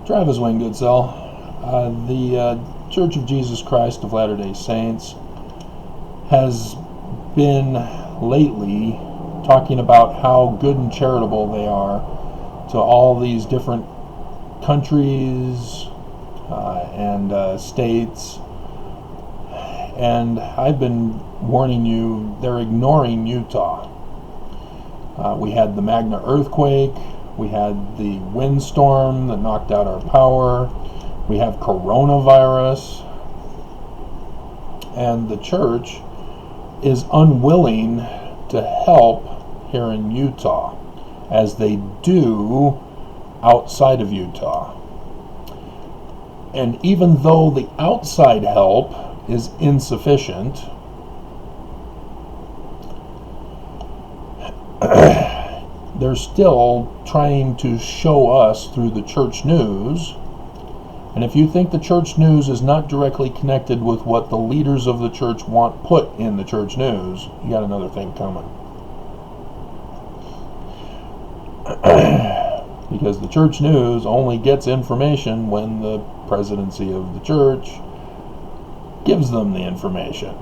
Travis Wayne Goodsell. The Church of Jesus Christ of Latter-day Saints has been lately talking about how good and charitable they are to all these different countries and states. And I've been warning you, they're ignoring Utah. We had the Magna earthquake. We had the windstorm that knocked out our power. We have coronavirus. And the church is unwilling to help here in Utah, as they do outside of Utah. And even though the outside help is insufficient, they're still trying to show us through the church news. And if you think the church news is not directly connected with what the leaders of the church want put in the church news, you got another thing coming. Because the church news only gets information when the presidency of the church gives them the information.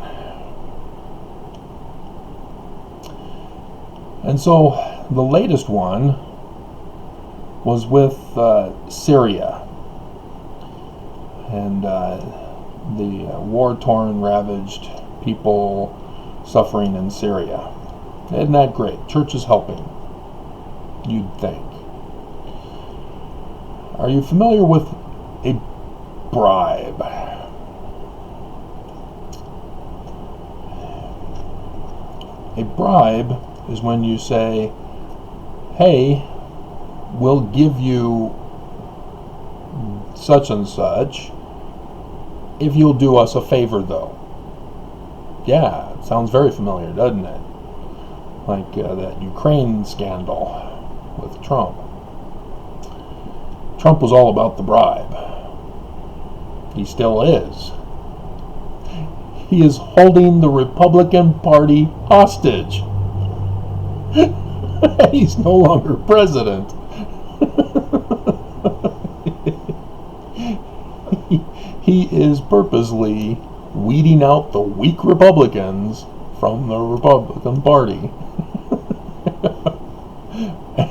And so the latest one was with Syria and the war-torn, ravaged people suffering in Syria. Isn't that great? Church is helping, you'd think. Are you familiar with a bribe? A bribe is when you say, hey, we'll give you such and such if you'll do us a favor, though. Yeah, it sounds very familiar, doesn't it? Like that Ukraine scandal with Trump. Trump was all about the bribe. He still is. He is holding the Republican Party hostage. He's no longer president. He is purposely weeding out the weak Republicans from the Republican Party.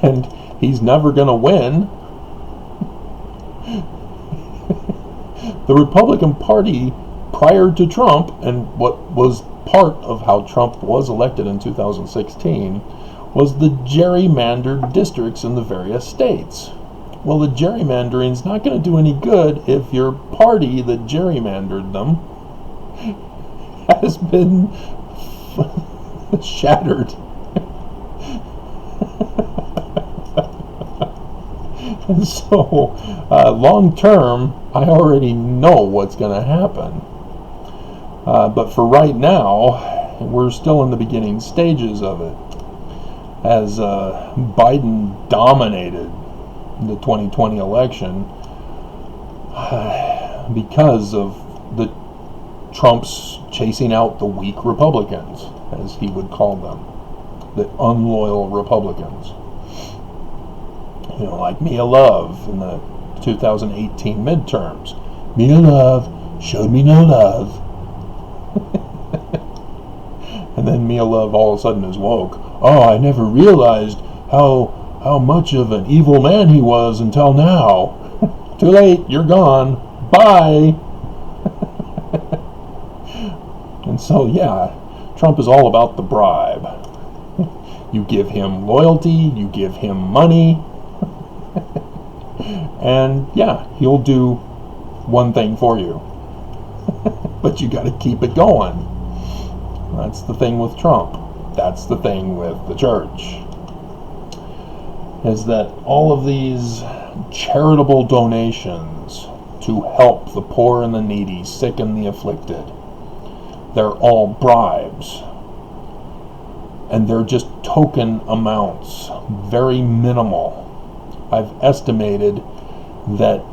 And he's never going to win. The Republican Party prior to Trump, and what was part of how Trump was elected in 2016, was the gerrymandered districts in the various states. Well, the gerrymandering's not going to do any good if your party that gerrymandered them has been shattered. And so, long term, I already know what's going to happen. But for right now, we're still in the beginning stages of it, as Biden dominated the 2020 election because of the Trump's chasing out the weak Republicans, as he would call them, the unloyal Republicans. You know, like Mia Love in the 2018 midterms. Mia Love showed me no love. And then Mia Love all of a sudden is woke. Oh, I never realized how much of an evil man he was until now. Too late, you're gone. Bye. And so, yeah, Trump is all about the bribe. You give him loyalty, you give him money, and yeah, he'll do one thing for you. But you got to keep it going. That's the thing with Trump. That's the thing with the church. Is that all of these charitable donations to help the poor and the needy, sick and the afflicted, they're all bribes. And they're just token amounts, very minimal. I've estimated that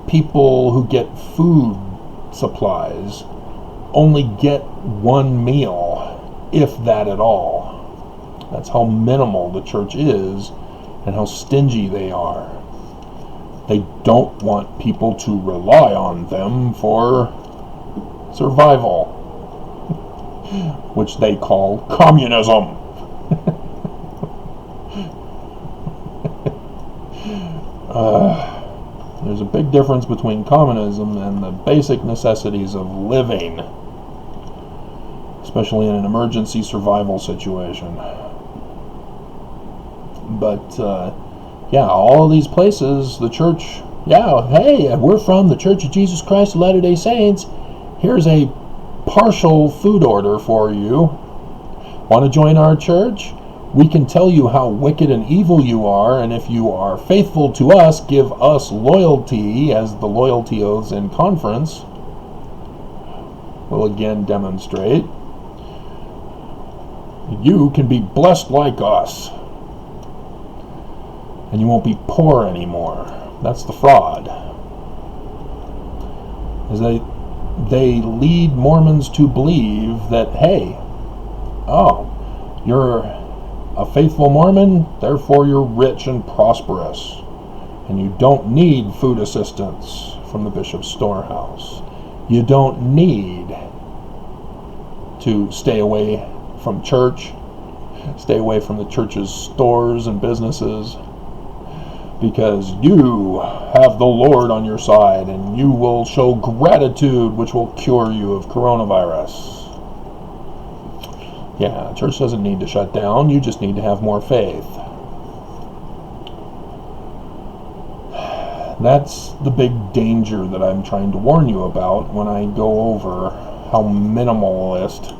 people who get food supplies only get one meal, if that at all. That's how minimal the church is and how stingy they are. They don't want people to rely on them for survival, which they call communism. There's a big difference between communism and the basic necessities of living, especially in an emergency survival situation. But all of these places, the church, hey, we're from the Church of Jesus Christ of Latter-day Saints. Here's a partial food order for you. Want to join our church? We can tell you how wicked and evil you are, and if you are faithful to us, give us loyalty, as the loyalty oaths in conference will again demonstrate. You can be blessed like us, and you won't be poor anymore. That's the fraud. As they lead Mormons to believe that, hey, you're a faithful Mormon, therefore you're rich and prosperous, and you don't need food assistance from the bishop's storehouse. You don't need to stay away from church, stay away from the church's stores and businesses, because you have the Lord on your side, and you will show gratitude, which will cure you of coronavirus. Yeah, church doesn't need to shut down. You just need to have more faith. That's the big danger that I'm trying to warn you about when I go over how minimalist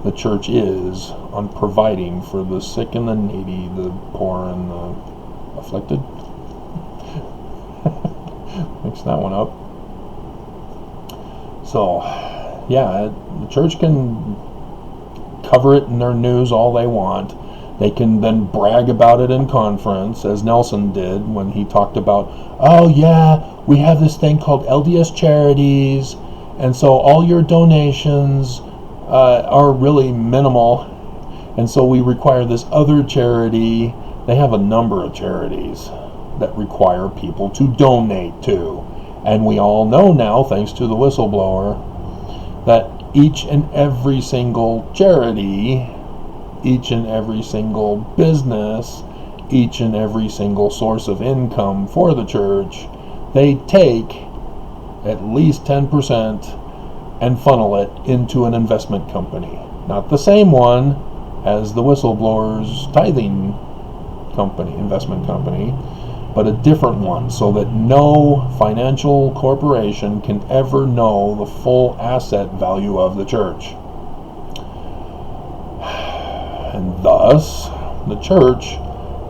the church is on providing for the sick and the needy, the poor and the afflicted. Mix that one up. So, the church can cover it in their news all they want. They can then brag about it in conference, as Nelson did when he talked about, we have this thing called LDS charities, and so all your donations are really minimal, and so we require this other charity. They have a number of charities that require people to donate to, and we all know now, thanks to the whistleblower, that each and every single charity, each and every single business, each and every single source of income for the church, they take at least 10% and funnel it into an investment company. Not the same one as the whistleblower's tithing company, investment company, but a different one, so that no financial corporation can ever know the full asset value of the church. And thus, the church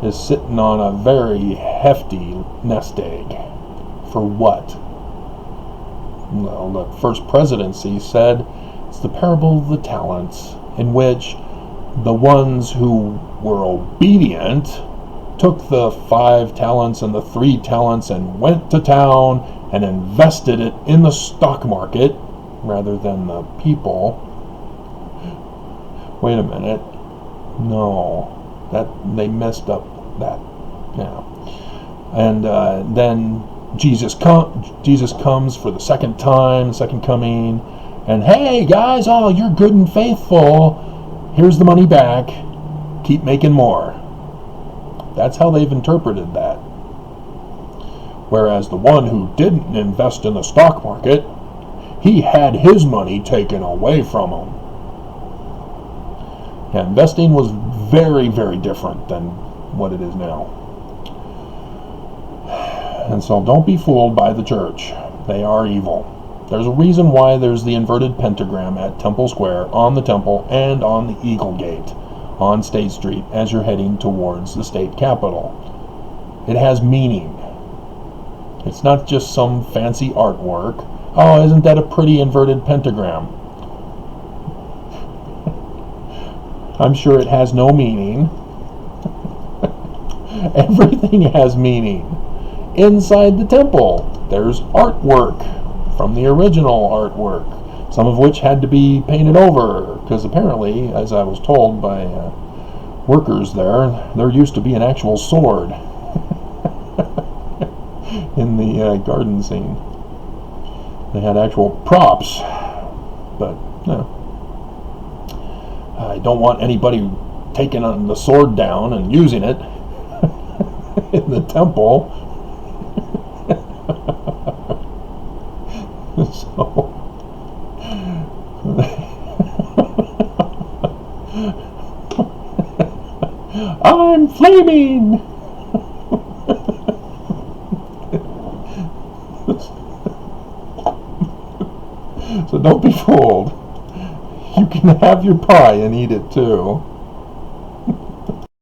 is sitting on a very hefty nest egg. For what? Well, the first presidency said it's the parable of the talents, in which the ones who were obedient took the 5 talents and the 3 talents and went to town and invested it in the stock market rather than the people. Wait a minute. No, that they messed up that. Yeah. And then Jesus comes for the second time, the second coming, and hey guys, you're good and faithful. Here's the money back. Keep making more. That's how they've interpreted that. Whereas the one who didn't invest in the stock market, he had his money taken away from him. Yeah, investing was very, very different than what it is now. And so don't be fooled by the church. They are evil. There's a reason why there's the inverted pentagram at Temple Square, on the Temple, and on the Eagle Gate on State Street as you're heading towards the state capitol. It has meaning. It's not just some fancy artwork. Isn't that a pretty inverted pentagram? I'm sure it has no meaning. Everything has meaning. Inside the temple, there's artwork from the original artwork, some of which had to be painted over, because apparently, as I was told by workers there used to be an actual sword. in the garden scene. They had actual props, but no. I don't want anybody taking the sword down and using it in the temple. So I'm flaming. So don't be fooled. You can have your pie and eat it too.